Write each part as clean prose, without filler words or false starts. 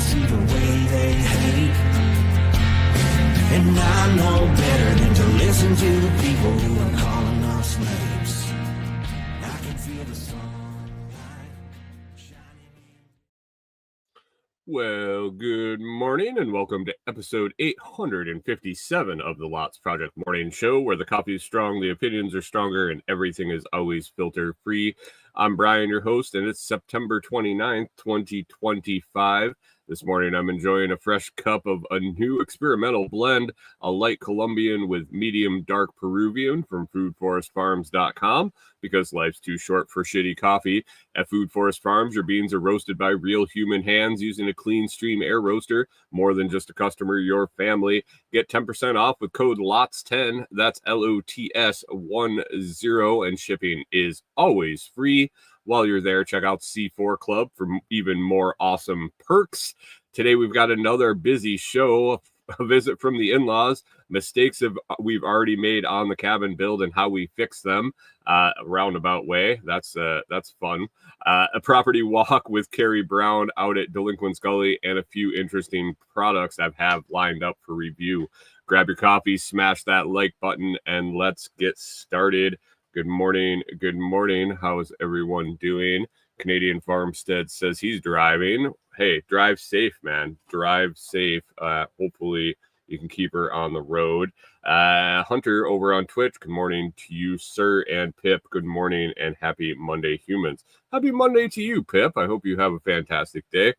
see the way they hate. And I know better than to listen to the people who are calling us names. I can feel the sunlight shining in. Well, good morning and welcome to episode 857 of the Lots Project Morning Show, where the coffee is strong, the opinions are stronger, and everything is always filter free. I'm Brian, your host, and it's September 29th, 2025. This morning, I'm enjoying a fresh cup of a new experimental blend, a light Colombian with medium dark Peruvian from foodforestfarms.com, because life's too short for shitty coffee. At Food Forest Farms, your beans are roasted by real human hands using a clean stream air roaster. More than just a customer, your family. Get 10% off with code LOTS10. That's LOTS10, and shipping is always free. While you're there, check out C4 Club for even more awesome perks. Today, we've got another busy show, a visit from the in-laws, mistakes we've already made on the cabin build and how we fix them, a roundabout way. That's fun. A property walk with Kerry Brown out at Delinquent's Gully, and a few interesting products I have lined up for review. Grab your coffee, smash that like button, and let's get started. Good morning. Good morning. How's everyone doing? Canadian Farmstead says he's driving. Hey, drive safe, man. Drive safe. Hopefully you can keep her on the road. Hunter over on Twitch. Good morning to you, sir. And Pip, good morning and happy Monday, humans. Happy Monday to you, Pip. I hope you have a fantastic day.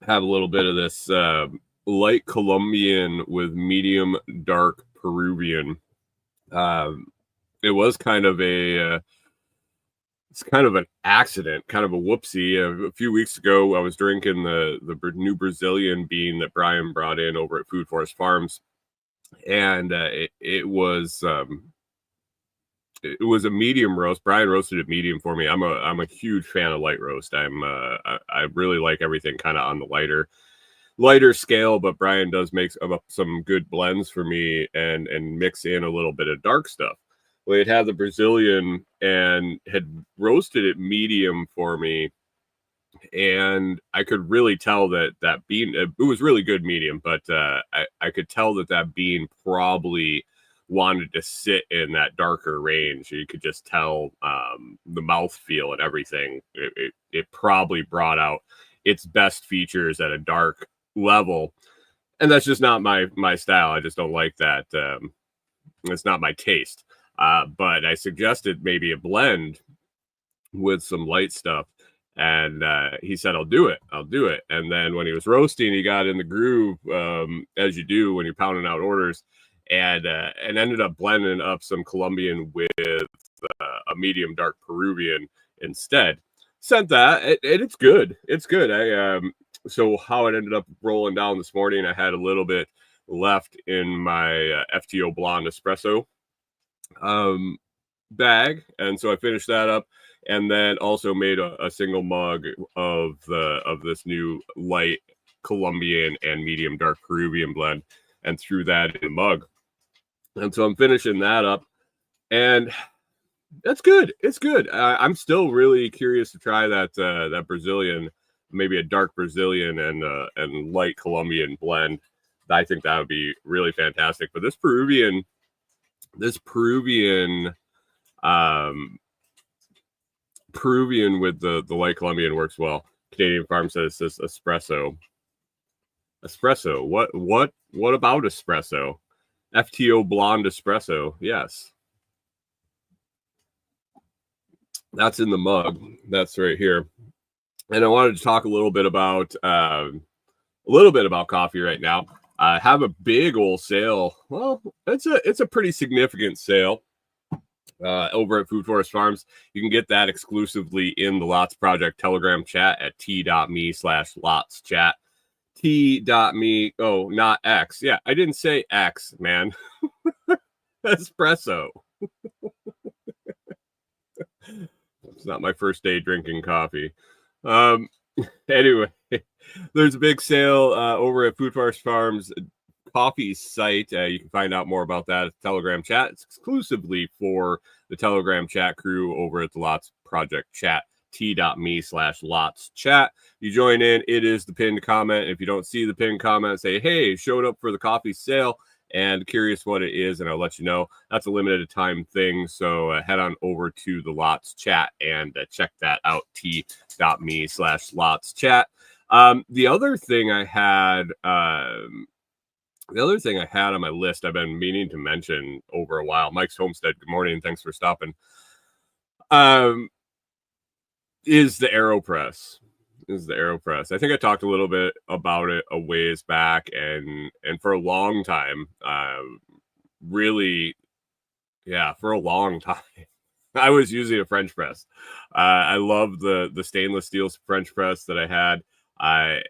Have a little bit of this light Colombian with medium dark Peruvian. It was kind of an accident, kind of a whoopsie. A few weeks ago, I was drinking the new Brazilian bean that Brian brought in over at Food Forest Farms, and it was a medium roast. Brian roasted it medium for me. I'm a huge fan of light roast. I really like everything kind of on the lighter scale, but Brian does make some good blends for me and mix in a little bit of dark stuff. Well, he'd had the Brazilian and had roasted it medium for me, and I could really tell that bean, it was really good medium, but I could tell that bean probably wanted to sit in that darker range. You could just tell the mouthfeel and everything. It probably brought out its best features at a dark level, and that's just not my style. I just don't like that. It's not my taste. But I suggested maybe a blend with some light stuff, and he said, I'll do it. And then when he was roasting, he got in the groove, as you do when you're pounding out orders, and ended up blending up some Colombian with a medium dark Peruvian instead. Sent that, and it's good. It's good. So how it ended up rolling down this morning, I had a little bit left in my FTO Blonde Espresso bag, and so I finished that up, and then also made a single mug of this new light Colombian and medium dark Peruvian blend, and threw that in the mug. And so I'm finishing that up, and that's good. It's good. I'm still really curious to try that Brazilian. Maybe a dark Brazilian and light Colombian blend. I think that would be really fantastic. But this Peruvian with the light Colombian works well. Canadian Farm says this espresso. Espresso. What about espresso? FTO Blonde Espresso. Yes. That's in the mug. That's right here. And I wanted to talk a little bit about coffee right now. I have a big old sale. Well, it's a pretty significant sale over at Food Forest Farms. You can get that exclusively in the Lots Project Telegram chat at t.me/LotsChat. T.me. Oh, not X. Yeah, I didn't say X, man. Espresso. It's not my first day drinking coffee. Anyway, there's a big sale over at Food Forest Farms coffee site. You can find out more about that at the Telegram chat. It's exclusively for the Telegram chat crew over at the Lots Project chat. t.me/LotsChat. You join in, it is the pinned comment. If you don't see the pinned comment, say, hey, showed up for the coffee sale and curious what it is, and I'll let you know. That's a limited time thing, so head on over to the Lots Chat and check that out, t.me/LotsChat. The other thing I had on my list I've been meaning to mention over a while, Mike's Homestead, good morning, thanks for stopping, is the AeroPress. I think I talked a little bit about it a ways back, and for a long time, for a long time, I was using a French press. I love the stainless steel French press that I had.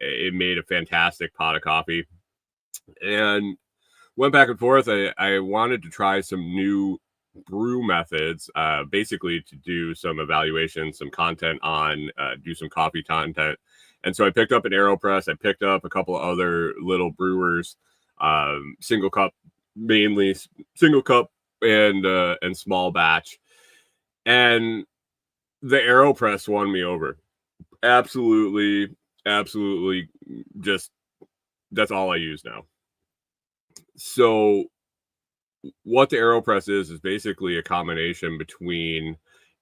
It made a fantastic pot of coffee, and went back and forth. I wanted to try some new brew methods, basically to do some evaluation, some content on, do some coffee content. And so I picked up an AeroPress. I picked up a couple of other little brewers, single cup and small batch. And the AeroPress won me over. Absolutely. Just, that's all I use now. So what the AeroPress is basically a combination between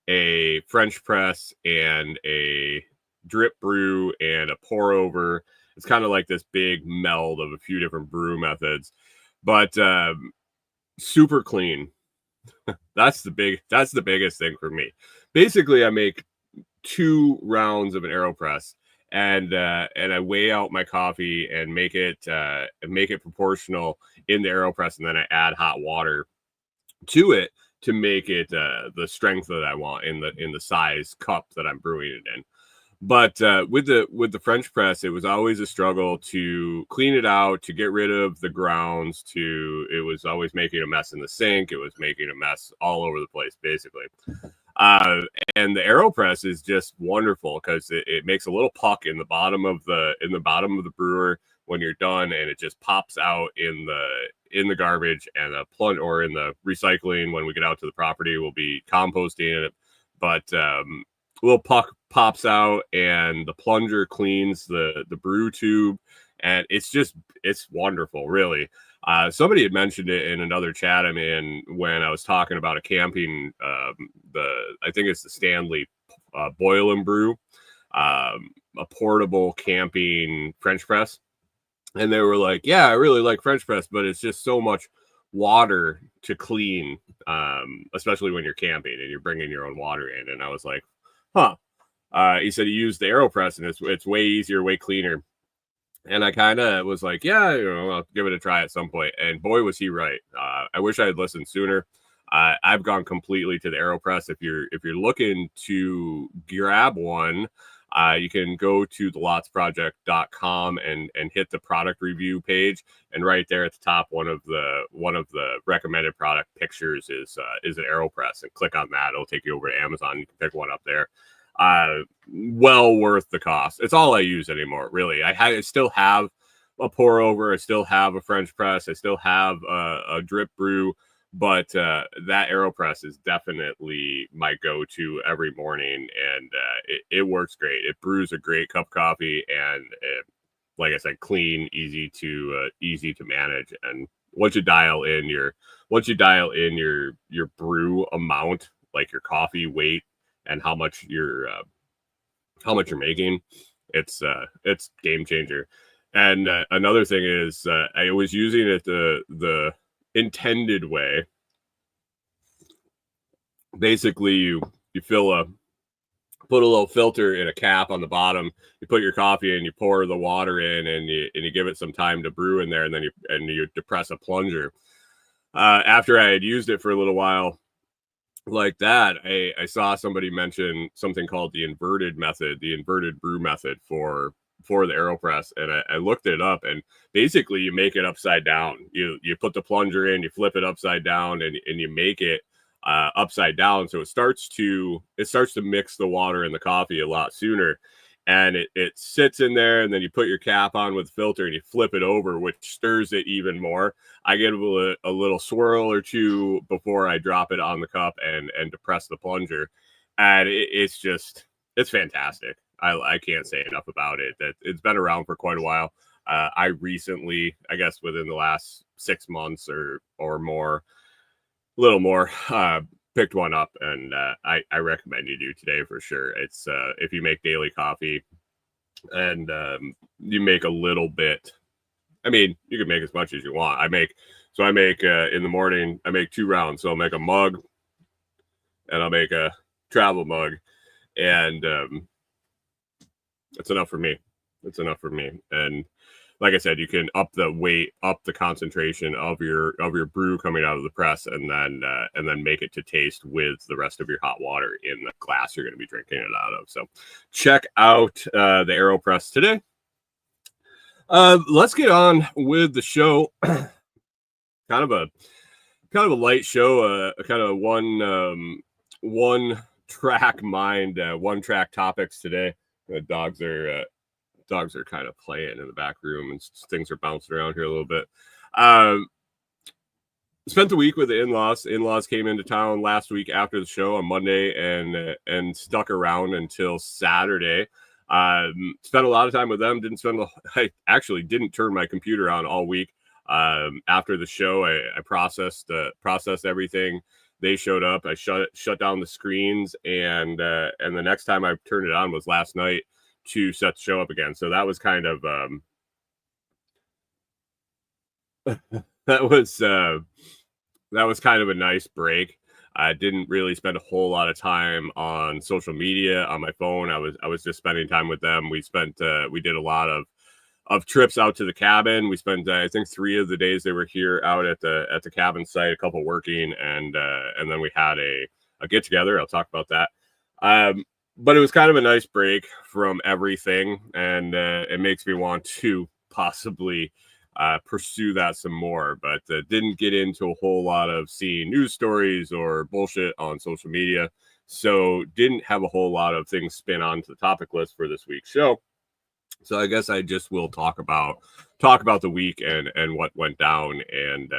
a French press and a drip brew and a pour over. It's kind of like this big meld of a few different brew methods, but super clean. That's the biggest thing for me. Basically, I make 2 rounds of an AeroPress, and I weigh out my coffee and make it proportional in the AeroPress, and then I add hot water to it to make it the strength that I want in the size cup that I'm brewing it in. But with the French press, it was always a struggle to clean it out, to get rid of the grounds. It was always making a mess in the sink. It was making a mess all over the place, basically. And the AeroPress is just wonderful because it makes a little puck in the bottom of the brewer when you're done, and it just pops out in the garbage, and a plunge or in the recycling when we get out to the property, we'll be composting it. But little puck pops out, and the plunger cleans the brew tube, and it's wonderful, really. Somebody had mentioned it in another chat I'm in when I was talking about a camping, I think it's the Stanley Boil and Brew, a portable camping French press. And they were like, yeah, I really like French press, but it's just so much water to clean, especially when you're camping and you're bringing your own water in. And I was like, huh. He said he used the AeroPress, and it's way easier, way cleaner. And I kind of was like, yeah, I'll give it a try at some point. And boy, was he right. I wish I had listened sooner. I've gone completely to the AeroPress. If you're looking to grab one, you can go to thelotsproject.com and hit the product review page. And right there at the top, one of the recommended product pictures is an AeroPress, and click on that. It'll take you over to Amazon. You can pick one up there. Well worth the cost. It's all I use anymore, really. I still have a pour over. I still have a French press. I still have a drip brew, but that AeroPress is definitely my go-to every morning, and it works great. It brews a great cup of coffee, and like I said, clean, easy to manage. And once you dial in your brew amount, like your coffee weight and how much you're making, it's game changer. And another thing is, I was using it the intended way. Basically, you put a little filter in a cap on the bottom. You put your coffee in, you pour the water in, and you give it some time to brew in there, and then you depress a plunger. After I had used it for a little while like that, I saw somebody mention something called the inverted brew method for the AeroPress, and I looked it up, and basically you make it upside down. You put the plunger in, you flip it upside down, and you make it upside down, so it starts to mix the water and the coffee a lot sooner, and it sits in there, and then you put your cap on with the filter and you flip it over, which stirs it even more. I give it a little swirl or two before I drop it on the cup and depress the plunger, and it's it's fantastic. I can't say enough about it. That it's been around for quite a while. I recently, I guess within the last 6 months or more, a little more, picked one up, and I recommend you do today for sure. It's if you make daily coffee and you make a little bit. I mean, you can make as much as you want. I make in the morning, I make 2 rounds. So I'll make a mug and I'll make a travel mug, and that's enough for me. It's enough for me. And like I said, you can up the weight, up the concentration of your brew coming out of the press, and then make it to taste with the rest of your hot water in the glass you're going to be drinking it out of. So check out the AeroPress today. Let's get on with the show. kind of a light show, kind of one track mind, one track topics today. The dogs are kind of playing in the back room, and things are bouncing around here a little bit. Spent the week with the in-laws. In-laws came into town last week after the show on Monday and stuck around until Saturday. Spent a lot of time with them. I actually didn't turn my computer on all week. After the show, I processed everything. They showed up. I shut down the screens, and the next time I turned it on was last night to set the show up again. So that was kind of that was kind of a nice break. I didn't really spend a whole lot of time on social media on my phone. I was just spending time with them. We did a lot of trips out to the cabin. We spent I think 3 of the days they were here out at the cabin site, a couple working, and then we had a get together. I'll talk about that. But it was kind of a nice break from everything, and it makes me want to possibly pursue that some more, but didn't get into a whole lot of seeing news stories or bullshit on social media, so didn't have a whole lot of things spin onto the topic list for this week's show. So I guess I just will talk about the week and what went down and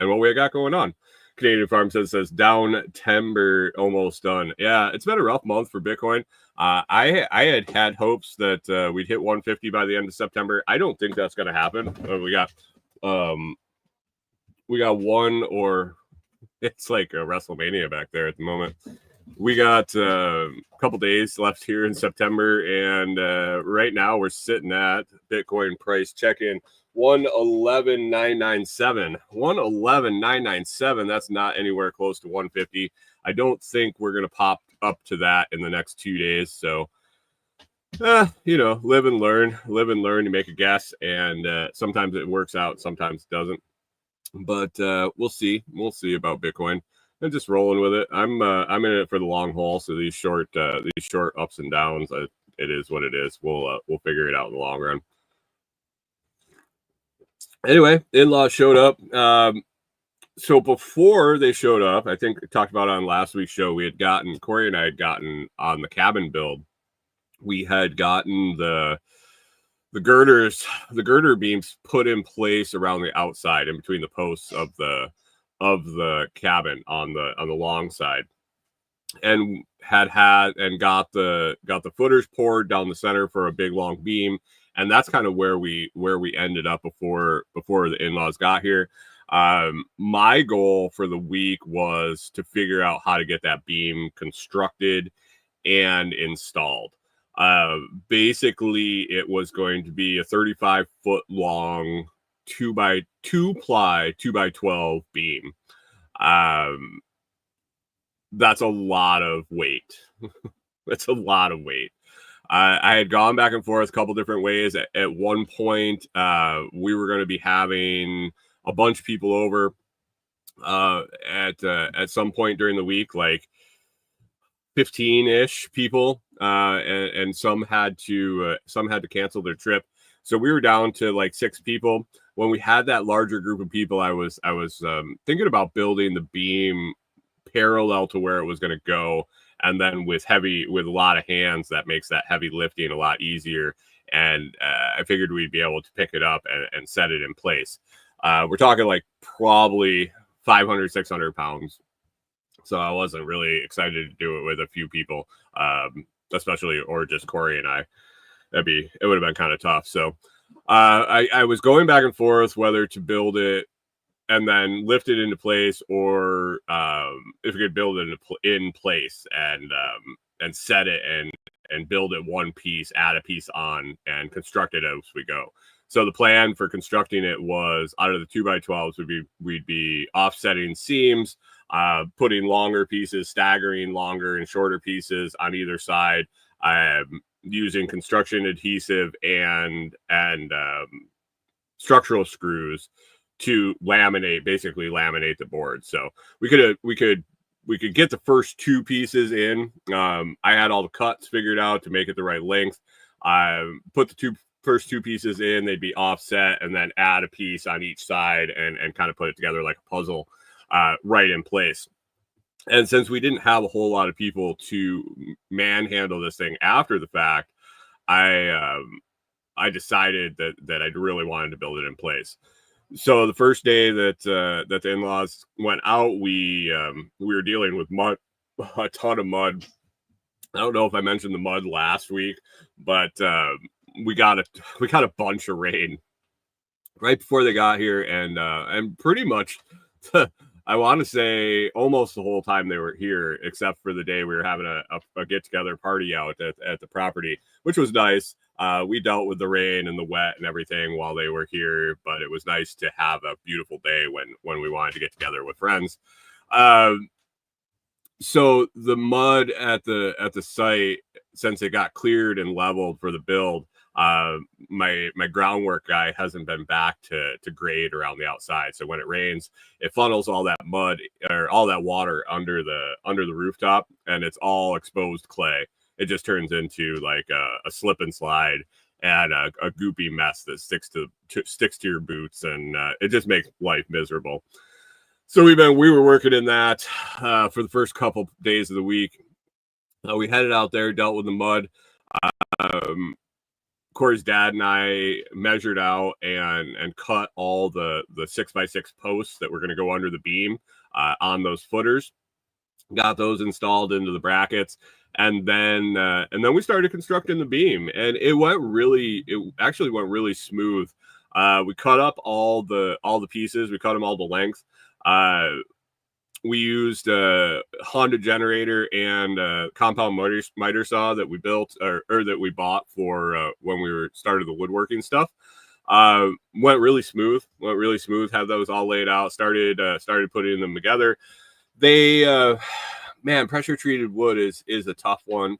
what we got going on. Canadian Farm says down timber almost done. Yeah, it's been a rough month for Bitcoin. I had hopes that we'd hit 150 by the end of September. I don't think that's going to happen. We got one, or it's like a WrestleMania back there at the moment. We got a couple days left here in September, and right now we're sitting at Bitcoin price check-in 111,997. 111,997. That's not anywhere close to 150. I don't think we're going to pop up to that in the next 2 days. So, live and learn. You make a guess, and sometimes it works out, sometimes it doesn't. But we'll see. We'll see about Bitcoin. I'm just rolling with it. I'm in it for the long haul. So these short ups and downs, it is what it is. We'll figure it out in the long run. Anyway, in-laws showed up. So before they showed up, I think I talked about on last week's show, Corey and I had gotten on the cabin build. We had gotten the girder beams put in place around the outside in between the posts of the cabin on the long side, and got the footers poured down the center for a big long beam. And that's kind of where we ended up before the in-laws got here. My goal for the week was to figure out how to get that beam constructed and installed. Basically, it was going to be a 35-foot long 2x2 ply 2x12 beam. That's a lot of weight. That's a lot of weight. I had gone back and forth a couple different ways. At one point, we were going to be having a bunch of people over at some point during the week, like 15-ish people, and some had to cancel their trip. So we were down to like 6 people. When we had that larger group of people, I was thinking about building the beam parallel to where it was going to go. And then with a lot of hands, that makes that heavy lifting a lot easier. And I figured we'd be able to pick it up and set it in place. We're talking like probably 500, 600 pounds. So I wasn't really excited to do it with a few people, especially, or just Corey and I. It would have been kind of tough. So I was going back and forth whether to build it and then lift it into place, or if we could build it in place and set it and build it one piece, add a piece on, and construct it as we go. So the plan for constructing it was, out of the 2x12s, we'd be offsetting seams, putting longer pieces, staggering longer and shorter pieces on either side, using construction adhesive and structural screws to basically laminate the board. So we could get the first two pieces in. I had all the cuts figured out to make it the right length. Put the first two pieces in, they'd be offset, and then add a piece on each side and kind of put it together like a puzzle, right in place. And since we didn't have a whole lot of people to manhandle this thing after the fact, I decided that I really wanted to build it in place. So the first day that the in-laws went out, we were dealing with mud, a ton of mud. I don't know if I mentioned the mud last week, but we got a bunch of rain right before they got here, and pretty much I want to say almost the whole time they were here, except for the day we were having a get-together party out at the property, which was nice. We dealt with the rain and the wet and everything while they were here, but it was nice to have a beautiful day when we wanted to get together with friends. So the mud at the site, since it got cleared and leveled for the build, my groundwork guy hasn't been back to grade around the outside. So when it rains, it funnels all that mud or all that water under the rooftop, and it's all exposed clay. It just turns into like a slip and slide and a goopy mess that sticks to your boots, and it just makes life miserable. So we were working in that for the first couple days of the week. We headed out there, dealt with the mud. Corey's dad and I measured out and cut all the 6x6 posts that were going to go under the beam on those footers. Got those installed into the brackets, and then we started constructing the beam, and it actually went really smooth. We cut up all the pieces. We cut them all to length. We used a Honda generator and a compound miter saw that we built or that we bought for when we started the woodworking stuff. Went really smooth. Had those all laid out. Started putting them together. They pressure treated wood is a tough one.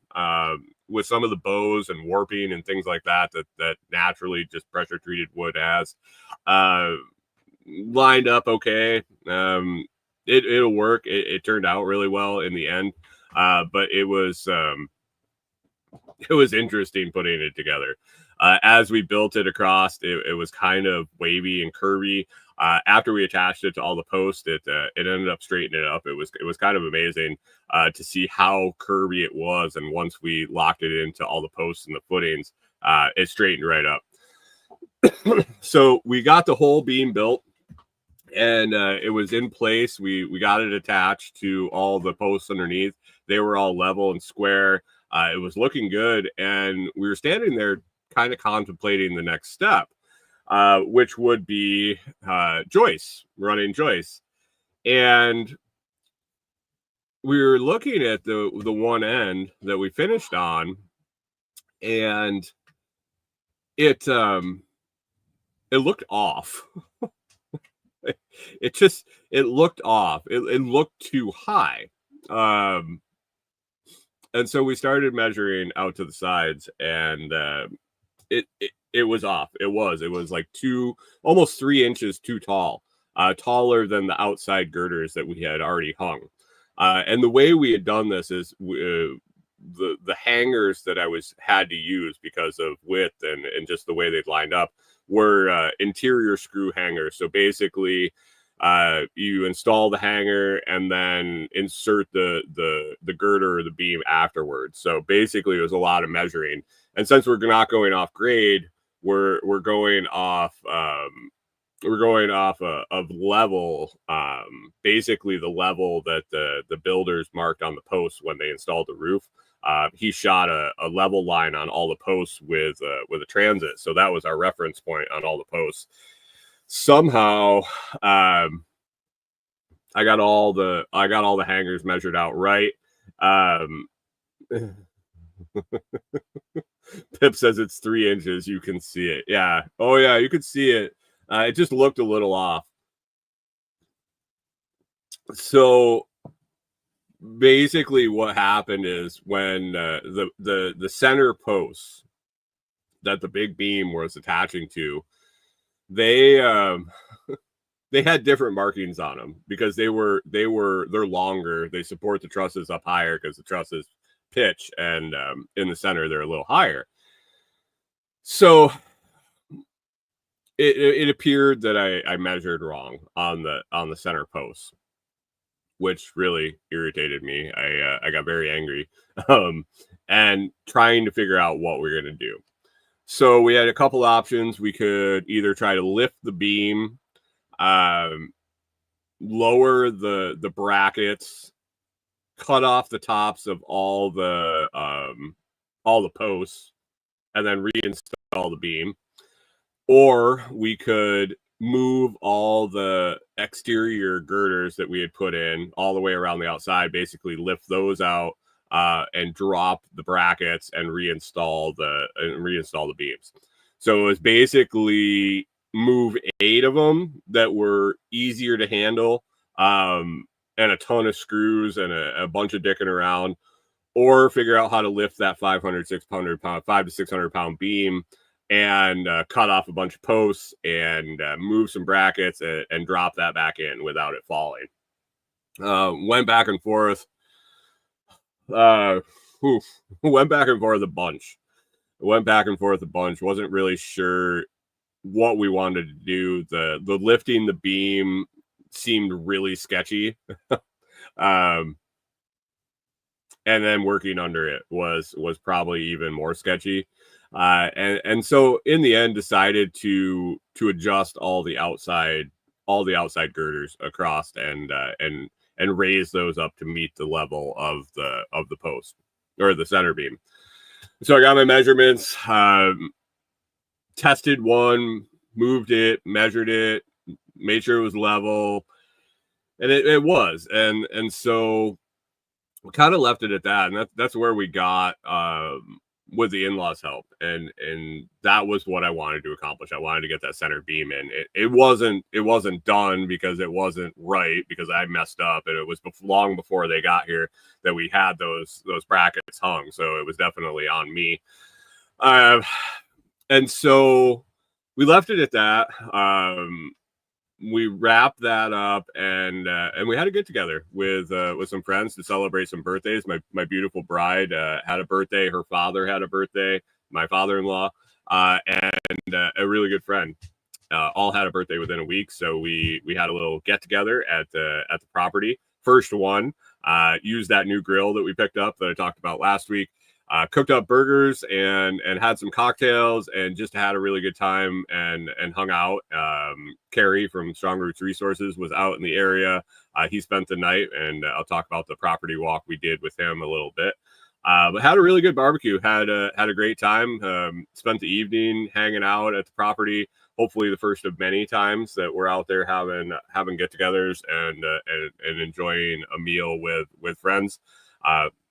With some of the bows and warping and things like that naturally just pressure treated wood has. Lined up okay. It'll work. It turned out really well in the end, but it was interesting putting it together. As we built it across, it was kind of wavy and curvy. After we attached it to all the posts, it ended up straightening it up. It was kind of amazing to see how curvy it was, and once we locked it into all the posts and the footings, it straightened right up. So we got the whole beam built, and it was in place. We got it attached to all the posts underneath. They were all level and square. It was looking good, and we were standing there kind of contemplating the next step, which would be running joists. And we were looking at the one end that we finished on, and it looked off. It looked off. It looked too high. And so we started measuring out to the sides, and it was off. It was like almost 3 inches too tall, taller than the outside girders that we had already hung. And the way we had done this is the hangers that I had to use because of width and just the way they'd lined up were interior screw hangers. So basically, you install the hanger and then insert the girder or the beam afterwards. So basically, it was a lot of measuring. And since we're not going off grade, we're going off we're going off of level, basically the level that the builders marked on the posts when they installed the roof. He shot a level line on all the posts with a transit, so that was our reference point on all the posts. Somehow, I got all the hangers measured out right. Pip says it's 3 inches. You can see it. Yeah. Oh yeah, you could see it. It just looked a little off. So basically, what happened is when the center posts that the big beam was attaching to, they they had different markings on them because they're longer. They support the trusses up higher because the trusses pitch, and in the center they're a little higher. So it appeared that I measured wrong on the center post, which really irritated me. I got very angry, and trying to figure out what we're gonna do. So we had a couple options. We could either try to lift the beam, lower the brackets, cut off the tops of all the posts, and then reinstall the beam, or we could move all the exterior girders that we had put in all the way around the outside, basically lift those out, and drop the brackets and reinstall the beams. So it was basically move 8 of them that were easier to handle, and a ton of screws and a bunch of dicking around, or figure out how to lift that 500 to 600 pound beam and cut off a bunch of posts and move some brackets and drop that back in without it falling. Went back and forth. Went back and forth a bunch. Wasn't really sure what we wanted to do. The lifting the beam seemed really sketchy. And then working under it was probably even more sketchy. And so in the end decided to adjust all the outside girders across and raise those up to meet the level of the post or the center beam. So I got my measurements, tested one, moved it, measured it, made sure it was level, and it was. And so we kind of left it at that, and that's where we got with the in-laws' help, and that was what I wanted to accomplish. I wanted to get that center beam in. It wasn't done because it wasn't right, because I messed up, and it was long before they got here that we had those brackets hung. So it was definitely on me. And so we left it at that. We wrapped that up, and we had a get together with some friends to celebrate some birthdays. My beautiful bride had a birthday. Her father had a birthday. My father-in-law, and a really good friend, all had a birthday within a week. So we had a little get together at the property. First one, used that new grill that we picked up that I talked about last week. Cooked up burgers and had some cocktails and just had a really good time and hung out. Kerry from Strong Roots Resources was out in the area. He spent the night, and I'll talk about the property walk we did with him a little bit. But had a really good barbecue. Had a great time. Spent the evening hanging out at the property. Hopefully the first of many times that we're out there having get-togethers and enjoying a meal with friends.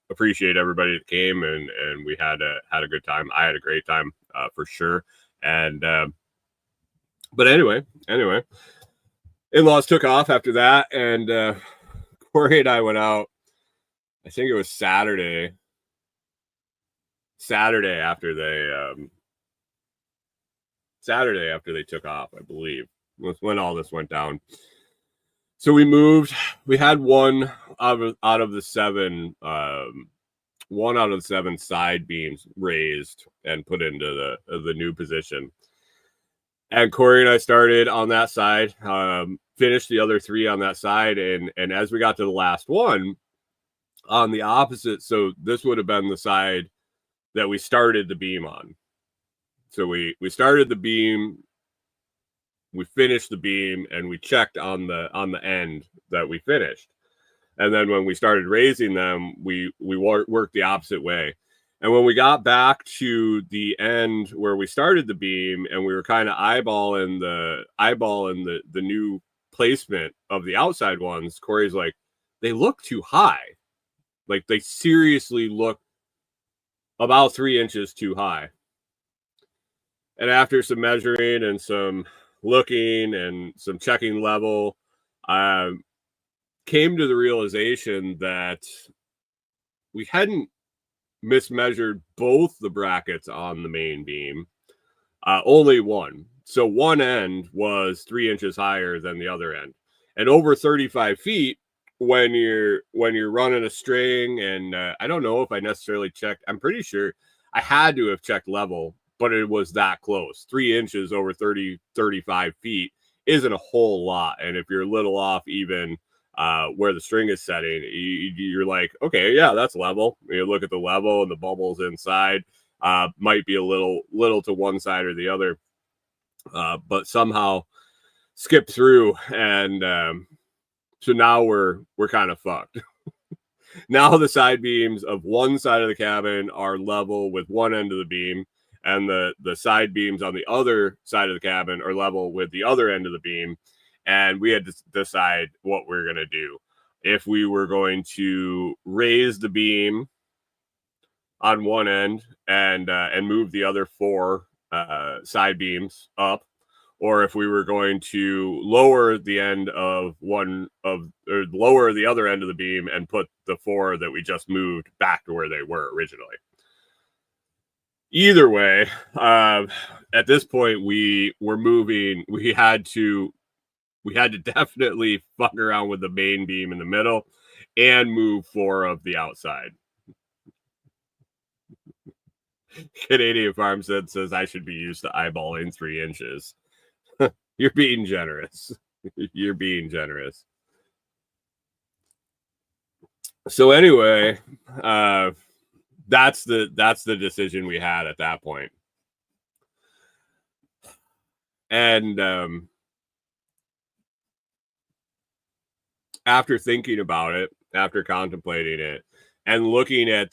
Appreciate everybody that came, and we had a good time. I had a great time, for sure. And but anyway, in-laws took off after that, and Corey and I went out. I think it was Saturday after they took off, I believe, was when all this went down. So we moved. We had one out of the seven side beams raised and put into the new position. And Corey and I started on that side, finished the other 3 on that side, and as we got to the last one on the opposite, so this would have been the side that we started the beam on. So we started the beam we finished the beam and we checked on the end that we finished. And then when we started raising them, we worked the opposite way. And when we got back to the end where we started the beam and we were kind of eyeballing the new placement of the outside ones, Corey's like, they look too high. Like they seriously look about 3 inches too high. And after some measuring and some looking and some checking level, came to the realization that we hadn't mismeasured both the brackets on the main beam, only one. So one end was 3 inches higher than the other end, and over 35 feet when you're running a string. And I don't know if I necessarily checked. I'm pretty sure I had to have checked level, but it was that close. 3 inches over 35 feet isn't a whole lot. And if you're a little off even where the string is setting, you're like, okay, yeah, that's level. You look at the level and the bubbles inside might be a little to one side or the other, but somehow skip through. And so now we're kind of fucked. Now the side beams of one side of the cabin are level with one end of the beam, and the side beams on the other side of the cabin are level with the other end of the beam. And we had to decide what we were going to do. If we were going to raise the beam on one end and move the other 4 side beams up, or if we were going to lower the end of lower the other end of the beam and put the 4 that we just moved back to where they were originally. Either way, at this point we were moving. We had to definitely fuck around with the main beam in the middle and move 4 of the outside. Canadian Farm says I should be used to eyeballing 3 inches. You're being generous. You're being generous. So anyway, that's the decision we had at that point. And after thinking about it, after contemplating it, and looking at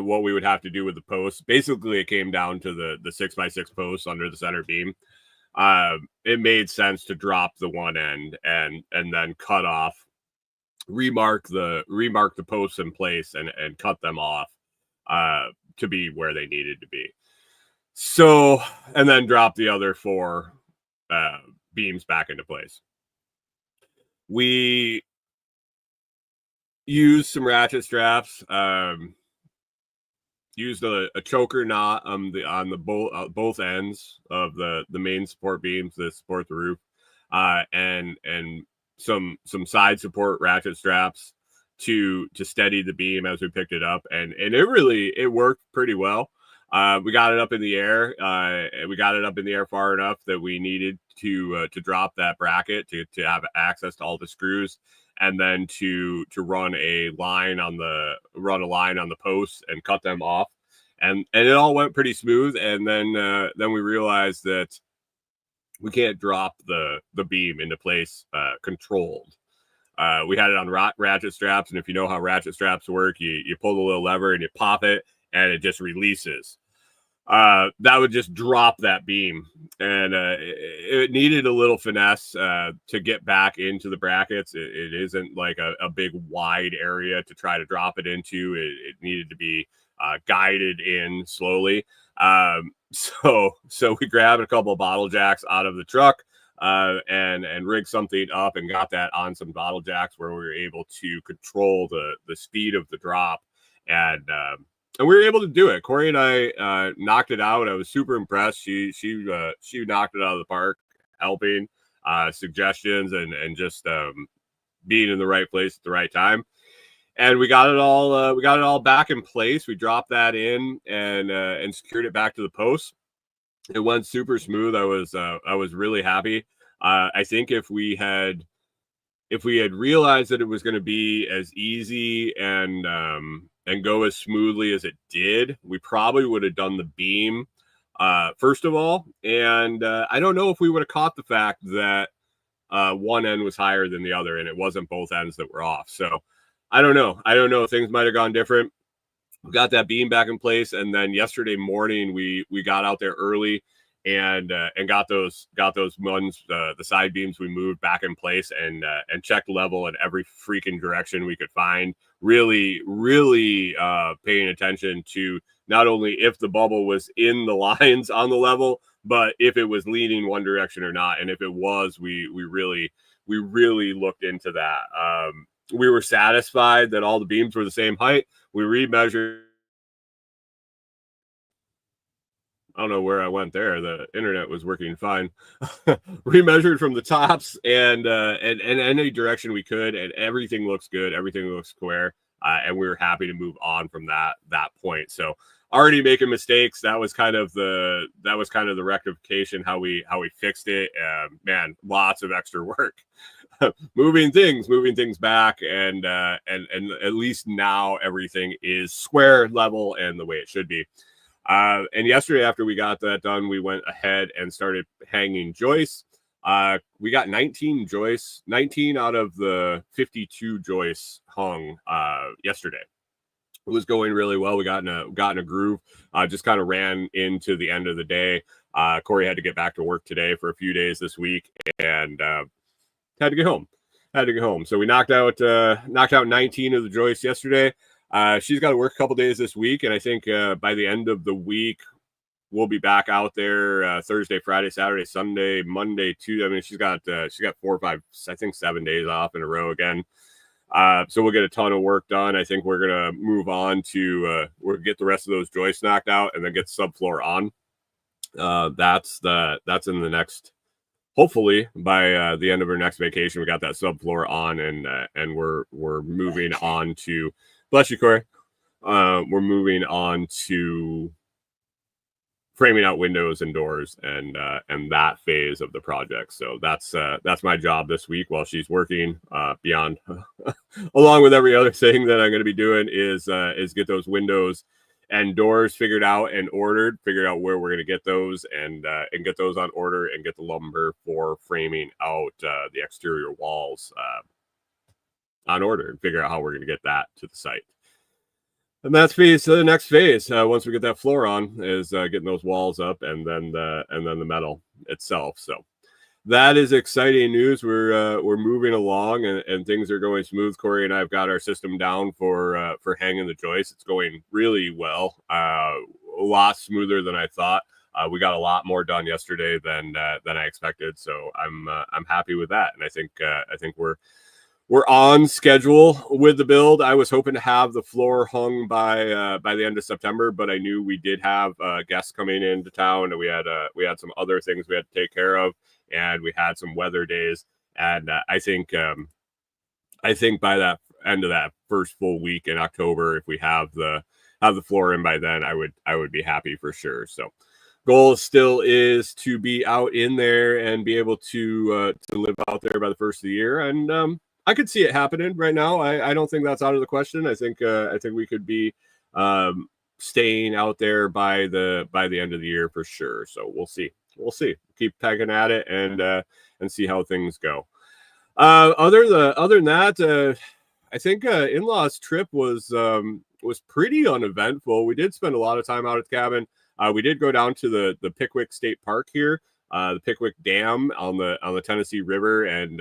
what we would have to do with the posts, basically it came down to the 6x6 posts under the center beam. It made sense to drop the one end and then cut off, remark the posts in place and cut them off to be where they needed to be. So, and then drop the other 4 beams back into place. We used some ratchet straps, used a choker knot on both ends of the main support beams that support the roof, and some side support ratchet straps to steady the beam as we picked it up, and it worked pretty well. We got it up in the air. We got it up in the air far enough that we needed to drop that bracket to have access to all the screws, and then to run a line on the posts and cut them off, and it all went pretty smooth. And then we realized that we can't drop the beam into place controlled. We had it on ratchet straps, and if you know how ratchet straps work, you pull the little lever and you pop it, and it just releases. That would just drop that beam, and it needed a little finesse to get back into the brackets. It isn't like a big wide area to try to drop it into. It needed to be guided in slowly. So we grabbed a couple of bottle jacks out of the truck and rigged something up and got that on some bottle jacks where we were able to control the speed of the drop, and we were able to do it. Corey and I knocked it out. I was super impressed. She knocked it out of the park, helping, suggestions, and just being in the right place at the right time. And we got it all back in place. We dropped that in and secured it back to the post. It went super smooth. I was really happy. I think if we had realized that it was going to be as easy and go as smoothly as it did, we probably would have done the beam first of all. And I don't know if we would have caught the fact that one end was higher than the other, and it wasn't both ends that were off. So I don't know. Things might have gone different. We got that beam back in place, and then yesterday morning we got out there early and got those ones, the side beams we moved back in place and checked level in every freaking direction we could find. Really paying attention to not only if the bubble was in the lines on the level, but if it was leaning one direction or not. And if it was, we really looked into that. We were satisfied that all the beams were the same height. We remeasured. I don't know where I went there. The internet was working fine. Remeasured from the tops and any direction we could, and everything looks good. Everything looks square, and we were happy to move on from that point. So already making mistakes. That was kind of the rectification. How we fixed it. Man, lots of extra work. moving things back, and at least now everything is square, level, and the way it should be. And yesterday, after we got that done, we went ahead and started hanging joists. We got 19 joists, 19 out of the 52 joists hung yesterday. It was going really well. We got in a groove. Just kind of ran into the end of the day. Corey had to get back to work today for a few days this week, and had to get home. So we knocked out 19 of the joists yesterday. She's got to work a couple days this week, and I think by the end of the week we'll be back out there Thursday, Friday, Saturday, Sunday, Monday, Tuesday. I mean, she's got 4 or 5, I think 7 days off in a row again. So we'll get a ton of work done. I think we're gonna move on to we'll get the rest of those joists knocked out and then get subfloor on. That's in the next. Hopefully by the end of our next vacation, we got that subfloor on, and we're moving on to. Bless you, Corey. We're moving on to framing out windows and doors and that phase of the project. So that's my job this week while she's working. Beyond, along with every other thing that I'm going to be doing, is get those windows and doors figured out and ordered. Figured out where we're going to get those and get those on order and get the lumber for framing out the exterior walls on order and figure out how we're going to get that to the site. And that's the next phase. Once we get that floor on, is getting those walls up and then the metal itself. So that is exciting news. We're moving along and things are going smooth. Corey and I have got our system down for hanging the joists. It's going really well. A lot smoother than I thought. We got a lot more done yesterday than I expected. So I'm happy with that. And I think we're on schedule with the build. I was hoping to have the floor hung by the end of September, but I knew we did have guests coming into town, and we had some other things we had to take care of, and we had some weather days. And I think by that end of that first full week in October, if we have the floor in by then, I would be happy for sure. So goal still is to be out in there and be able to live out there by the first of the year. And I could see it happening right now. I don't think that's out of the question. I think we could be staying out there by the end of the year for sure. So we'll see. Keep pegging at it and see how things go. Other than that, I think in-laws trip was pretty uneventful. We did spend a lot of time out at the cabin. We did go down to the Pickwick State Park here. The Pickwick Dam on the Tennessee River and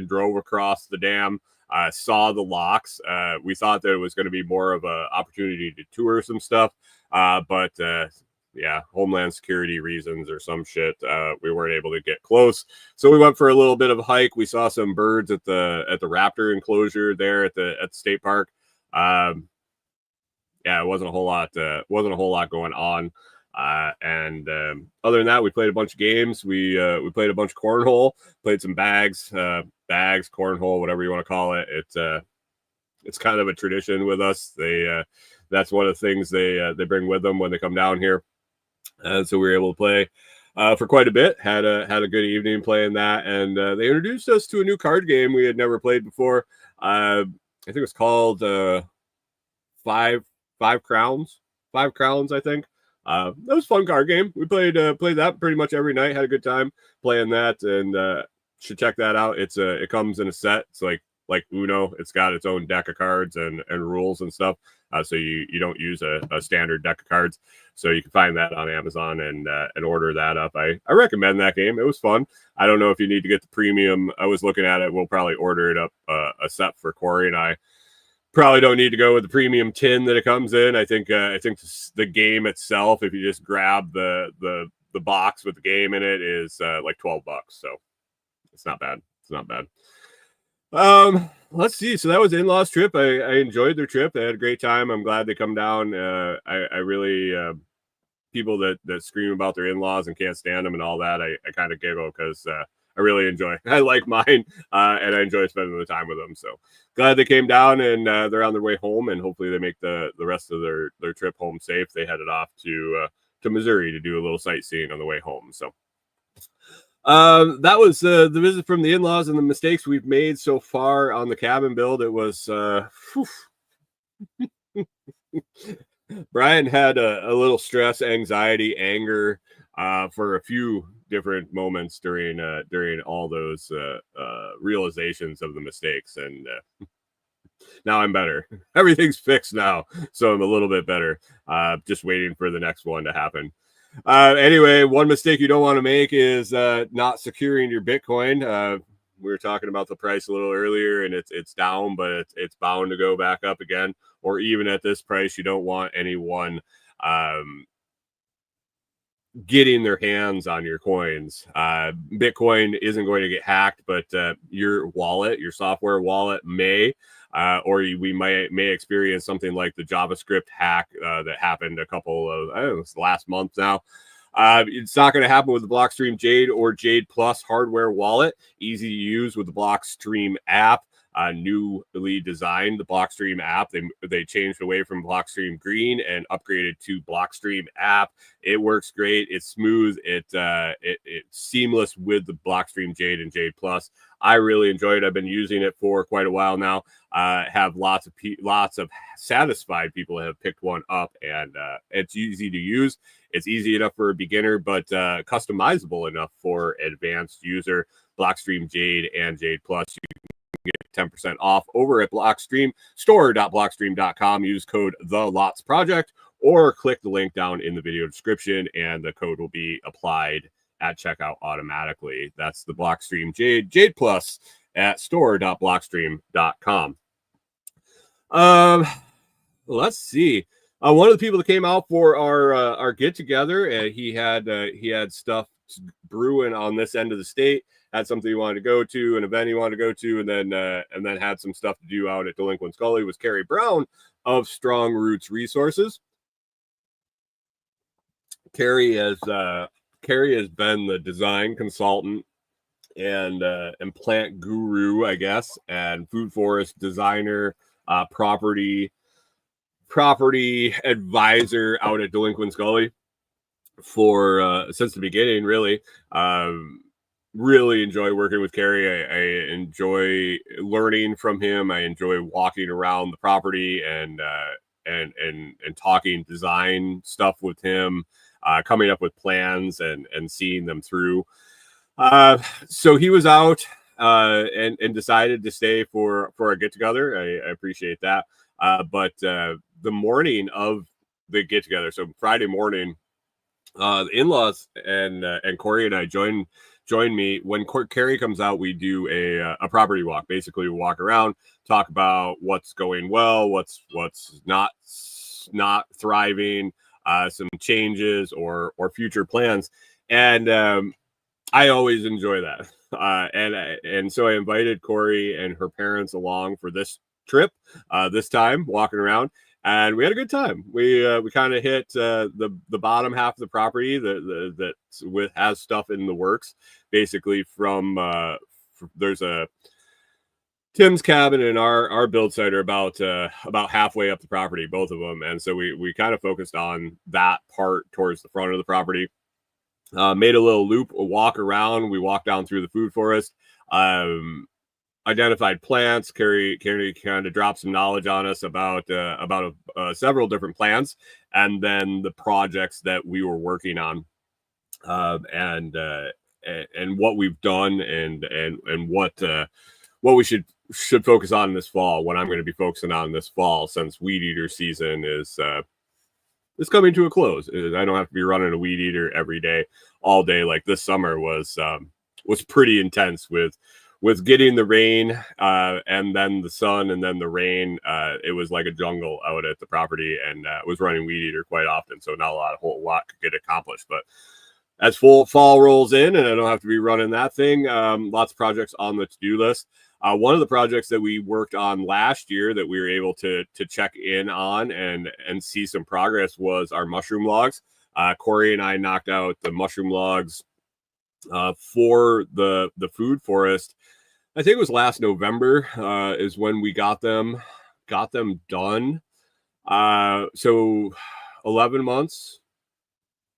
drove across the dam, saw the locks. We thought that it was going to be more of an opportunity to tour some stuff, but Homeland Security reasons or some shit, we weren't able to get close. So we went for a little bit of a hike. We saw some birds at the raptor enclosure there at the state park. It wasn't a whole lot going on. And other than that, we played a bunch of games. We played a bunch of cornhole, played some bags, cornhole, whatever you want to call it. It's kind of a tradition with us. That's one of the things they bring with them when they come down here. And so we were able to play for quite a bit. Had a good evening playing that, and they introduced us to a new card game we had never played before. I think it was called Five Crowns. I think. That was a fun card game. We played that pretty much every night. Had a good time playing that, and should check that out. It comes in a set. It's like Uno. It's got its own deck of cards and rules and stuff. So you don't use a standard deck of cards. So you can find that on Amazon and order that up. I recommend that game. It was fun. I don't know if you need to get the premium. I was looking at it. We'll probably order it up a set for Corey and I. Probably don't need to go with the premium tin that it comes in. I think the game itself, if you just grab the box with the game in it, is like $12. So it's not bad. It's not bad. Let's see. So that was in-laws trip. I enjoyed their trip. They had a great time. I'm glad they come down. I really people that scream about their in-laws and can't stand them and all that. I kind of giggle because I really enjoy. I like mine, and I enjoy spending the time with them. So glad they came down, and they're on their way home, and hopefully they make the rest of their trip home safe. They headed off to Missouri to do a little sightseeing on the way home. So that was the visit from the in-laws and the mistakes we've made so far on the cabin build. It was Brian had a little stress, anxiety, anger for a few different moments during all those realizations of the mistakes, and now I'm better. Everything's fixed now, so I'm a little bit better. Just waiting for the next one to happen. Anyway, one mistake you don't want to make is not securing your Bitcoin. We were talking about the price a little earlier, and it's down, but it's bound to go back up again. Or even at this price, you don't want anyone getting their hands on your coins. Bitcoin isn't going to get hacked, but your wallet, your software wallet may, or we may experience something like the JavaScript hack that happened a couple of, I don't know, it's last month now. It's not going to happen with the Blockstream Jade or Jade Plus hardware wallet. Easy to use with the Blockstream app. Newly designed the Blockstream app. They changed away from Blockstream Green and upgraded to Blockstream app. It works great. It's smooth. It's seamless with the Blockstream Jade and Jade Plus. I really enjoy it. I've been using it for quite a while now. Have lots of satisfied people have picked one up, and it's easy to use. It's easy enough for a beginner, but customizable enough for advanced user. Blockstream Jade and Jade Plus, you get 10% off over at Blockstream, store.blockstream.com. Use code TheLotsProject or click the link down in the video description, and the code will be applied at checkout automatically. That's the Blockstream Jade Plus at store.blockstream.com. Let's see. One of the people that came out for our get together, he had stuff brewing on this end of the state. Had something he wanted to go to, an event he wanted to go to, and then had some stuff to do out at Delinquent Scully. Was Kerry Brown of Strong Roots Resources. Kerry has been the design consultant and plant guru, I guess, and food forest designer, property advisor out at Delinquent Scully for since the beginning, really. Really enjoy working with Kerry. I enjoy learning from him. I enjoy walking around the property and talking design stuff with him, coming up with plans and seeing them through. So he was out and decided to stay for a get together. I appreciate that. But the morning of the get together, so Friday morning, the in-laws and Corey and I joined me. When Kerry comes out, we do a property walk. Basically, we walk around, talk about what's going well, what's not thriving, some changes or future plans, and I always enjoy that. And so I invited Corey and her parents along for this trip, this time walking around. And we had a good time. We kind of hit the bottom half of the property that has stuff in the works. Basically, there's a Tim's cabin and our build site are about halfway up the property, both of them. And so we kind of focused on that part towards the front of the property. Made a little loop, a walk around. We walked down through the food forest. identified plants. Kerry kind of dropped some knowledge on us about several different plants, and then the projects that we were working on, and what we've done, and what we should focus on this fall. What I'm going to be focusing on this fall, since weed eater season is coming to a close. I don't have to be running a weed eater every day, all day, like this summer was pretty intense with getting the rain, and then the sun, and then the rain. It was like a jungle out at the property, and was running weed eater quite often, so not a whole lot could get accomplished. But as fall rolls in, and I don't have to be running that thing, lots of projects on the to-do list. One of the projects that we worked on last year that we were able to check in on and see some progress was our mushroom logs. Corey and I knocked out the mushroom logs for the food forest. I think it was last November is when we got them done. So 11 months,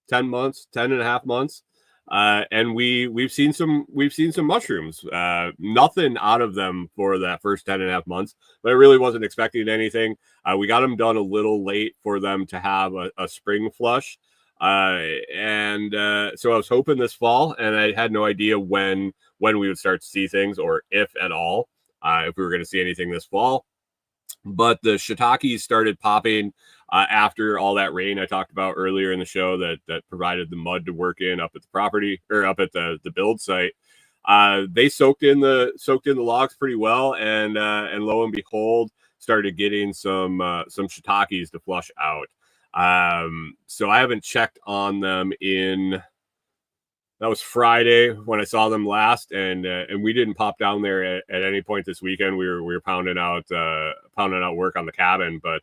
10 months, 10 and a half months. And we've seen some mushrooms, nothing out of them for that first 10 and a half months, but I really wasn't expecting anything. We got them done a little late for them to have a spring flush. And so I was hoping this fall, and I had no idea when we would start to see things, or if at all, if we were going to see anything this fall. But the shiitakes started popping after all that rain I talked about earlier in the show that provided the mud to work in up at the property, or up at the build site. They soaked in the logs pretty well, and lo and behold, started getting some shiitakes to flush out. So I haven't checked on them that was Friday when I saw them last, and we didn't pop down there at any point this weekend. We were pounding out work on the cabin, but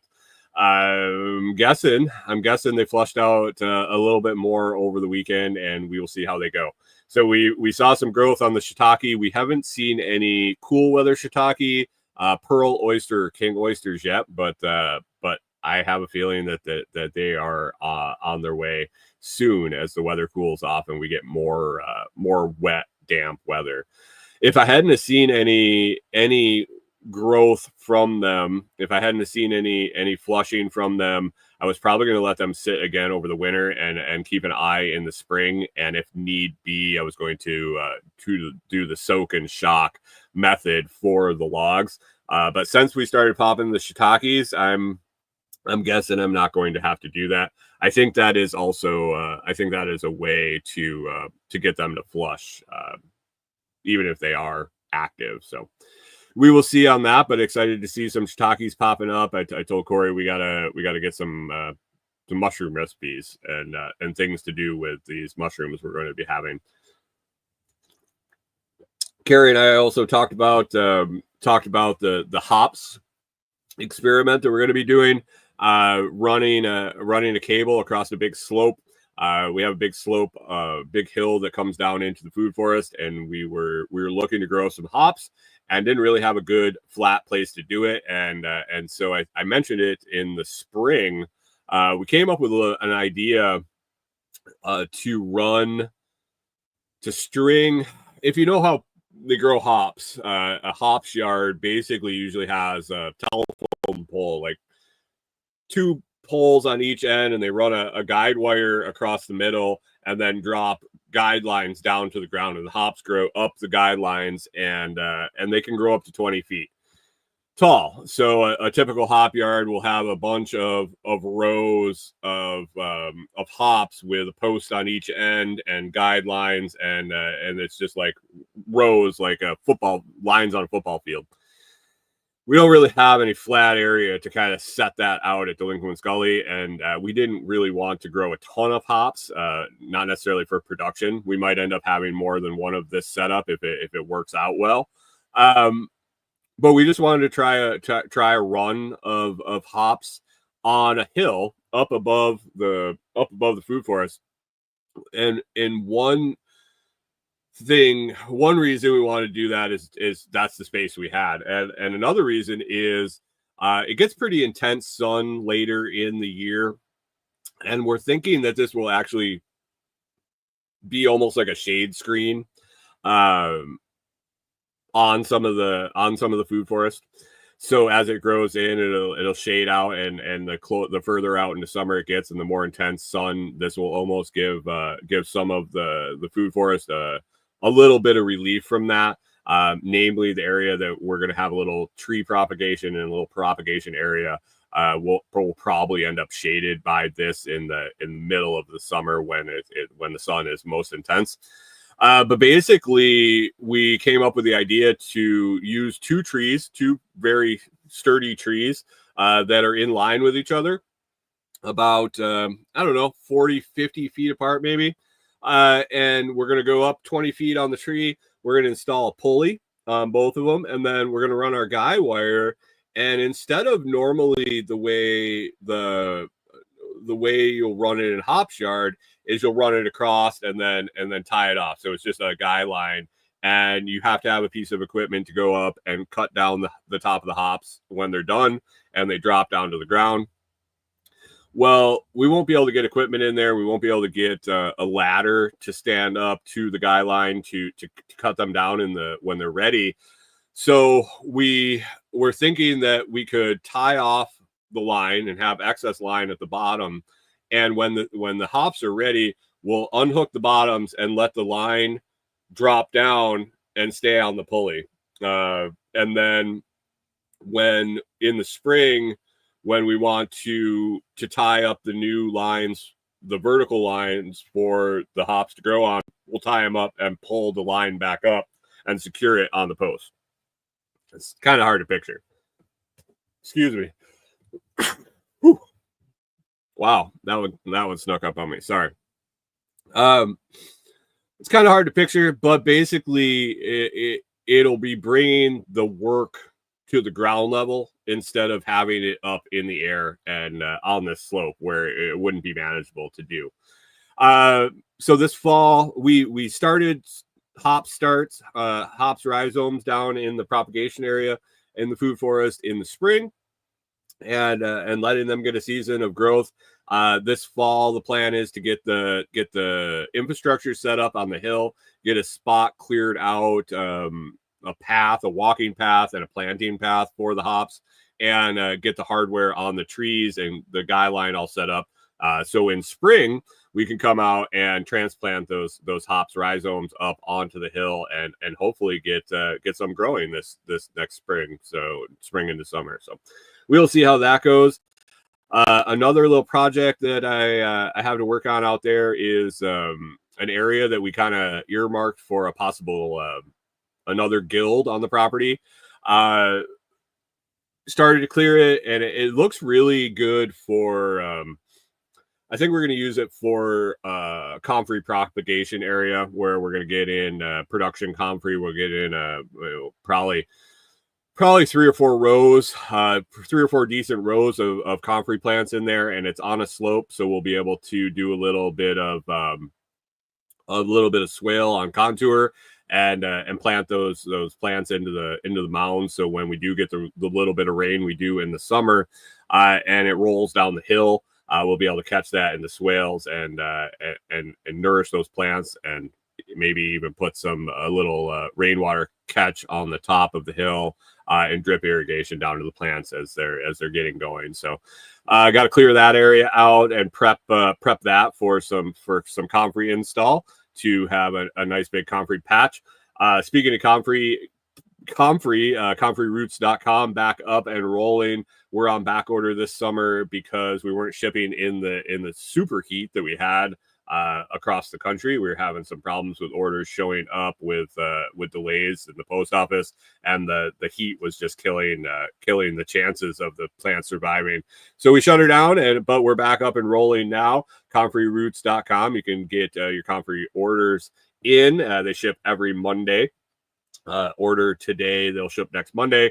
I'm guessing they flushed out a little bit more over the weekend, and we will see how they go. So we saw some growth on the shiitake. We haven't seen any cool weather shiitake, pearl oyster, or king oysters yet, but I have a feeling that they are on their way soon as the weather cools off and we get more wet, damp weather. If I hadn't seen any growth from them, if I hadn't seen any flushing from them, I was probably going to let them sit again over the winter and keep an eye in the spring. And if need be, I was going to do the soak and shock method for the logs. But since we started popping the shiitakes, I'm guessing I'm not going to have to do that. I think that is also I think that is a way to get them to flush, even if they are active. So we will see on that, but excited to see some shiitakes popping up. I told Corey we gotta get some mushroom recipes and things to do with these mushrooms we're going to be having. Kerry and I also talked about the hops experiment that we're going to be doing. Running a cable across a big slope. We have a big slope, big hill that comes down into the food forest, and we were looking to grow some hops and didn't really have a good flat place to do it. And so I mentioned it in the spring. We came up with an idea to string. If you know how they grow hops, a hops yard basically usually has a telephone pole, like 2 poles on each end, and they run a guide wire across the middle and then drop guidelines down to the ground, and the hops grow up the guidelines, and they can grow up to 20 feet tall. So a typical hop yard will have a bunch of rows of hops with a post on each end and guidelines, and it's just like rows, like football lines on a football field. We don't really have any flat area to kind of set that out at Delinquent Scully, and we didn't really want to grow a ton of hops, not necessarily for production. We might end up having more than one of this setup if it works out well. But we just wanted to try a run of hops on a hill up above the food forest. And in one reason we want to do that is that's the space we had, and another reason is it gets pretty intense sun later in the year, and we're thinking that this will actually be almost like a shade screen. on some of the food forest. So as it grows in, it'll shade out, and the further out into summer it gets, and the more intense sun, this will almost give some of the food forest a little bit of relief from that. Namely, the area that we're going to have a little tree propagation and a little propagation area will probably end up shaded by this in the middle of the summer when the sun is most intense. But basically, we came up with the idea to use two very sturdy trees that are in line with each other, about, 40, 50 feet apart maybe. And we're going to go up 20 feet on the tree. We're going to install a pulley on both of them, and then we're going to run our guy wire. And instead of normally the way you'll run it in hops yard is you'll run it across and then tie it off. So it's just a guy line, and you have to have a piece of equipment to go up and cut down the top of the hops when they're done and they drop down to the ground. Well, we won't be able to get equipment in there. We won't be able to get a ladder to stand up to the guy line to cut them down when they're ready. So we were thinking that we could tie off the line and have excess line at the bottom, and when the hops are ready, we'll unhook the bottoms and let the line drop down and stay on the pulley. And then when in the spring, when we want to tie up the new lines, the vertical lines for the hops to grow on, we'll tie them up and pull the line back up and secure it on the post. It's kind of hard to picture. Excuse me. Wow, that one snuck up on me. Sorry. It's kind of hard to picture, but basically it'll be bringing the work to the ground level instead of having it up in the air and on this slope where it wouldn't be manageable to do. So this fall we started hops rhizomes down in the propagation area in the food forest in the spring, and letting them get a season of growth. This fall, the plan is to get the infrastructure set up on the hill, get a spot cleared out, a walking path and a planting path for the hops, and get the hardware on the trees and the guy line all set up. So in spring, we can come out and transplant those hops rhizomes up onto the hill and hopefully get some growing this next spring. So spring into summer. So we'll see how that goes. Another little project that I have to work on out there is an area that we kind of earmarked for a possible another guild on the property. Started to clear it, and it looks really good for I think we're going to use it for comfrey propagation area, where we're going to get in production comfrey. We'll get in probably 3 or 4 rows, 3 or 4 decent rows of comfrey plants in there, and it's on a slope, so we'll be able to do a little bit of swale on contour and plant those plants into the mounds. So when we do get the little bit of rain we do in the summer, and it rolls down the hill, we'll be able to catch that in the swales and nourish those plants, and maybe even put a little rainwater catch on the top of the hill and drip irrigation down to the plants as they're getting going. So I got to clear that area out and prep that for some comfrey install to have a nice big comfrey patch. Speaking of comfrey, comfreyroots.com back up and rolling. We're on back order this summer because we weren't shipping in the super heat that we had across the country. We were having some problems with orders showing up with delays in the post office, and the heat was just killing the chances of the plant surviving. So we shut her down, but we're back up and rolling now. Comfreyroots.com. You can get your comfrey orders in. They ship every Monday. Order today, they'll ship next Monday.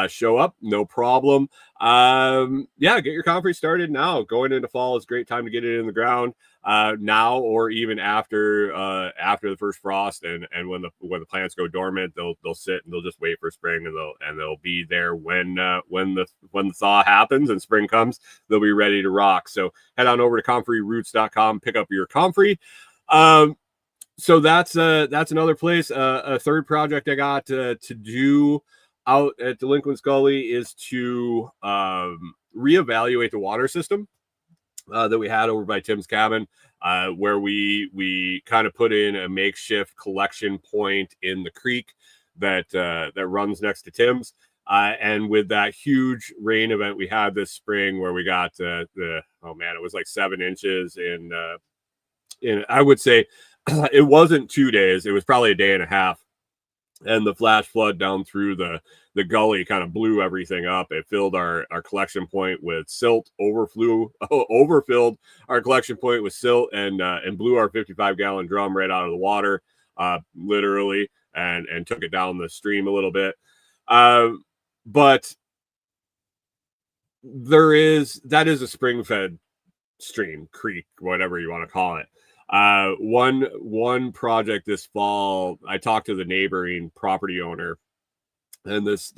Show up, no problem. Get your comfrey started now. Going into fall is a great time to get it in the ground now, or even after the first frost, and when the plants go dormant, they'll sit and they'll just wait for spring, and they'll be there when the thaw happens and spring comes. They'll be ready to rock. So head on over to comfreyroots.com, pick up your comfrey. So that's another place. A third project I got to do out at Delinquent's Gully is to reevaluate the water system that we had over by Tim's cabin, where we kind of put in a makeshift collection point in the creek that runs next to Tim's. And with that huge rain event we had this spring, where we got it was like 7 inches in I would say it wasn't 2 days, it was probably a day and a half. And the flash flood down through the gully kind of blew everything up. It filled our collection point with silt, overfilled our collection point with silt, and blew our 55-gallon drum right out of the water, literally, and took it down the stream a little bit. But that is a spring-fed stream, creek, whatever you want to call it. One project this fall, I talked to the neighboring property owner, and this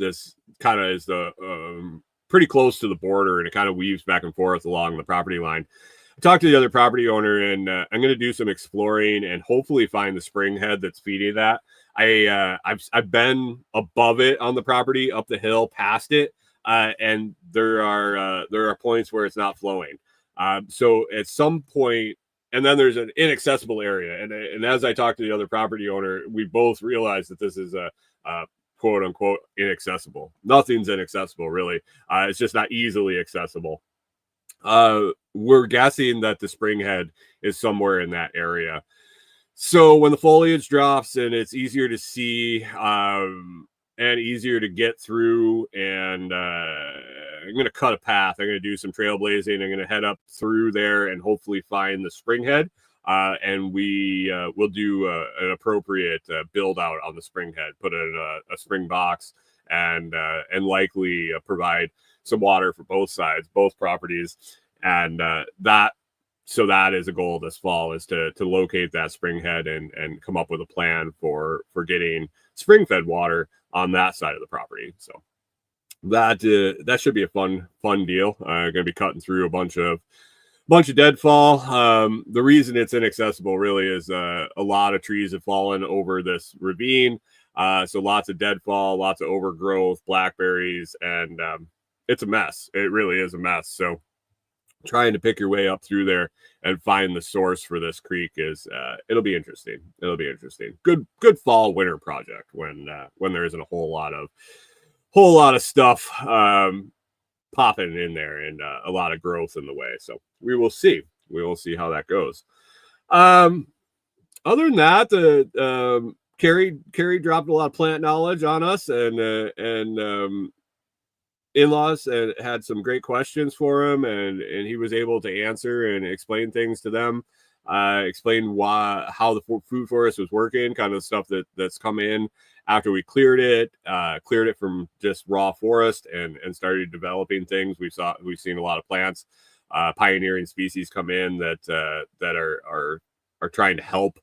kind of is the pretty close to the border, and it kind of weaves back and forth along the property line. I talked to the other property owner, and I'm going to do some exploring and hopefully find the spring head that's feeding that. I've been above it on the property, up the hill, past it, and there are points where it's not flowing. So at some point. And then there's an inaccessible area. And as I talked to the other property owner, we both realized that this is a quote unquote inaccessible. Nothing's inaccessible, really. It's just not easily accessible. We're guessing that the spring head is somewhere in that area. So when the foliage drops and it's easier to see and easier to get through, and I'm going to cut a path. I'm going to do some trailblazing. I'm going to head up through there and hopefully find the spring head. And we'll do an appropriate build out on the spring head, put in a spring box, and likely provide some water for both sides, both properties. And that is a goal this fall, is to locate that spring head and come up with a plan for getting spring fed water on that side of the property. So that should be a fun deal. Going to be cutting through a bunch of deadfall. The reason it's inaccessible really is a lot of trees have fallen over this ravine. So lots of deadfall, lots of overgrowth, blackberries, and it's a mess. It really is a mess. So trying to pick your way up through there and find the source for this creek is it'll be interesting. Good fall winter project when there isn't a whole lot of stuff popping in there, and a lot of growth in the way. So we will see how that goes. Other than that, Kerry dropped a lot of plant knowledge on us, and in-laws, and had some great questions for him, and he was able to answer and explain things to them, explain how the food forest was working, kind of the stuff that's come in after we cleared it from just raw forest and started developing things. We've seen a lot of plants, pioneering species come in that are trying to help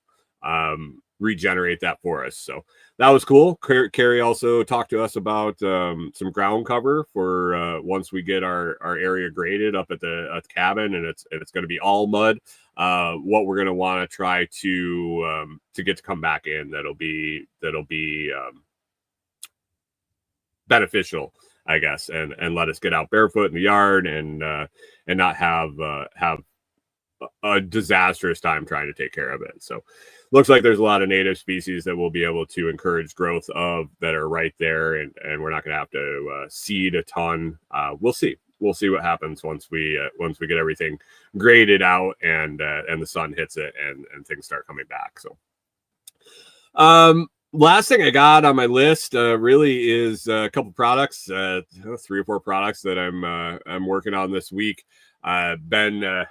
regenerate that forest. So that was cool. Kerry also talked to us about some ground cover for once we get our area graded up at the cabin, and it's going to be all mud. What we're going to want to try to get to come back in that'll be beneficial, I guess, and let us get out barefoot in the yard and not have a disastrous time trying to take care of it. So looks like there's a lot of native species that we'll be able to encourage growth of that are right there, and we're not going to have to seed a ton. We'll see what happens once we get everything graded out and the sun hits it and things start coming back. So last thing I got on my list really is a couple products, 3 or 4 products that I'm working on this week. Ben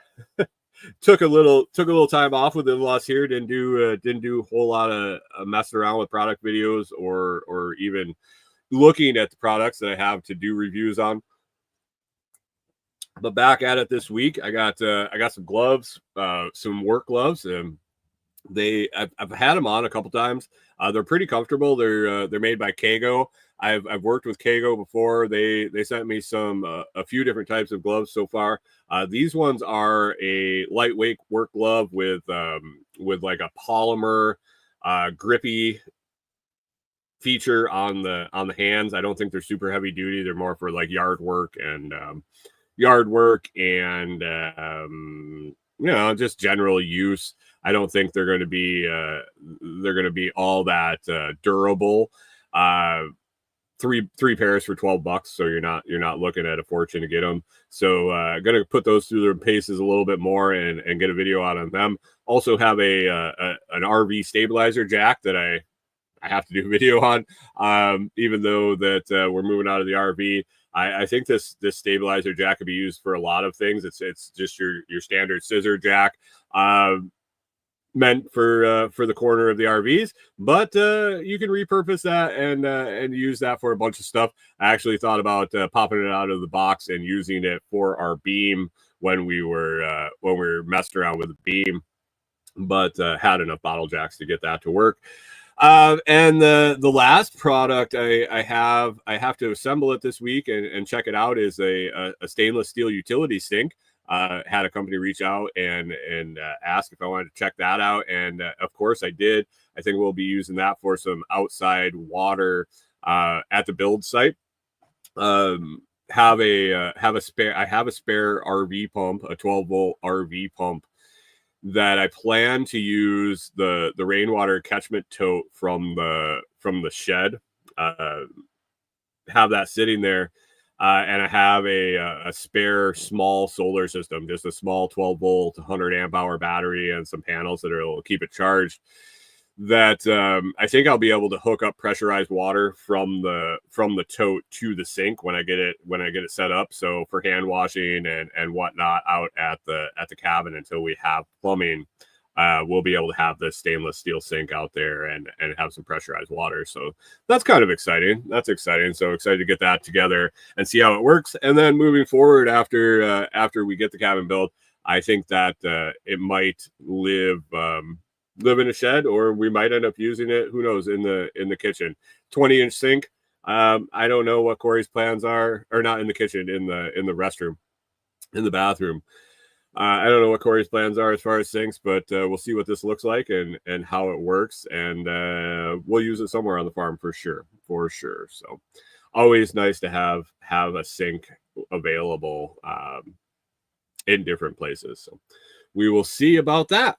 took a little time off with in-laws here. Didn't do a whole lot of messing around with product videos or even looking at the products that I have to do reviews on. But back at it this week, I got some gloves, some work gloves, and I've had them on a couple times. They're pretty comfortable. They're made by Kago. I've worked with Kago before. They sent me some a few different types of gloves so far. These ones are a lightweight work glove with like a polymer grippy feature on the hands. I don't think they're super heavy duty. They're more for like yard work and just general use. I don't think they're going to be all that durable. Three pairs for $12, so you're not looking at a fortune to get them. So gonna put those through their paces a little bit more and get a video out on them. Also have an RV stabilizer jack that I have to do a video on, even though that we're moving out of the RV. I think this stabilizer jack could be used for a lot of things. It's just your standard scissor jack, meant for the corner of the RVs, but you can repurpose that and use that for a bunch of stuff. I actually thought about popping it out of the box and using it for our beam when we were messing around with the beam, but had enough bottle jacks to get that to work. And the last product I have to assemble it this week and check it out is a stainless steel utility sink. Had a company reach out and ask if I wanted to check that out, and of course I did. I think we'll be using that for some outside water at the build site. I have a spare RV pump, a 12-volt RV pump that I plan to use the rainwater catchment tote from the shed. Have that sitting there. And I have a spare small solar system, just a small 12-volt, 100 amp hour battery and some panels that will keep it charged. That I think I'll be able to hook up pressurized water from the tote to the sink when I get it set up. So for hand washing and whatnot out at the cabin until we have plumbing, we'll be able to have this stainless steel sink out there and have some pressurized water. So that's kind of exciting. That's exciting. So excited to get that together and see how it works. And then moving forward after we get the cabin built, I think that it might live in a shed, or we might end up using it. Who knows? In the kitchen, 20-inch sink. I don't know what Corey's plans are, or not in the kitchen, in the restroom, in the bathroom. I don't know what Corey's plans are as far as sinks, but we'll see what this looks like and how it works, and we'll use it somewhere on the farm for sure. So always nice to have a sink available in different places. So we will see about that.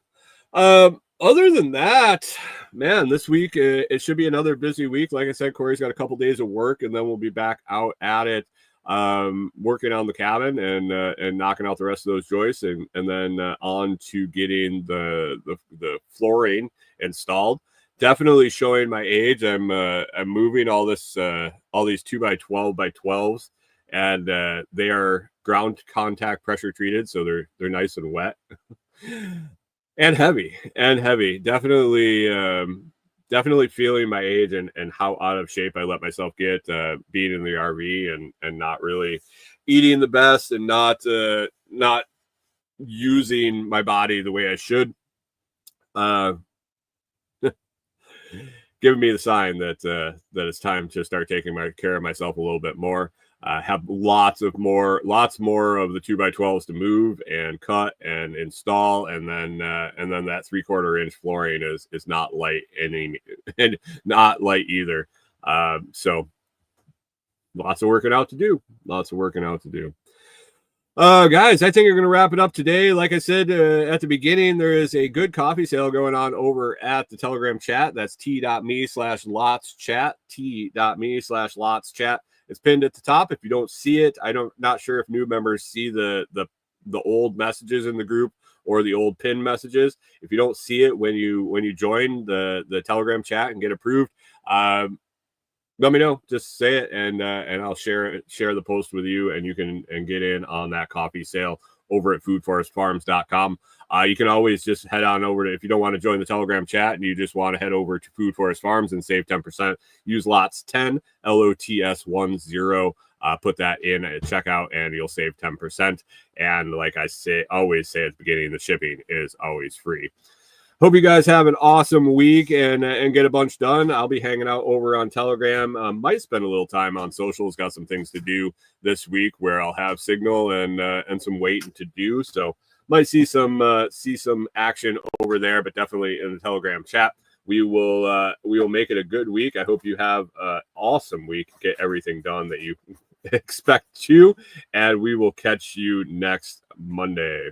Other than that, man, this week it should be another busy week. Like I said, Corey's got a couple days of work, and then we'll be back out at it, working on the cabin and knocking out the rest of those joists, and then on to getting the flooring installed. Definitely showing my age. I'm moving all these 2x12 by 12s, and they are ground contact pressure treated, so they're nice and wet. And heavy. Definitely feeling my age and how out of shape I let myself get being in the RV and not really eating the best and not using my body the way I should. Giving me the sign that it's time to start taking care of myself a little bit more. Have lots more of the 2x12s to move and cut and install, and then that 3/4 inch flooring is not light and not light either. So lots of working out to do. Guys, I think we're going to wrap it up today. Like I said at the beginning, there is a good coffee sale going on over at the Telegram chat. That's t.me/LotsChat, t.me/LotsChat. It's pinned at the top. If you don't see it, not sure if new members see the old messages in the group or the old pin messages. If you don't see it when you join the Telegram chat and get approved, let me know. Just say it, and I'll share the post with you, and you can get in on that coffee sale over at foodforestfarms.com. You can always just head on over to, if you don't want to join the Telegram chat and you just want to head over to Food Forest Farms and save 10%, use LOTS10, LOTS10. Put that in at checkout and you'll save 10%. And like I always say at the beginning, the shipping is always free. Hope you guys have an awesome week and get a bunch done. I'll be hanging out over on Telegram. Might spend a little time on socials. Got some things to do this week where I'll have signal and some waiting to do. So might see some action over there, but definitely in the Telegram chat. We will make it a good week. I hope you have an awesome week. Get everything done that you expect to, and we will catch you next Monday.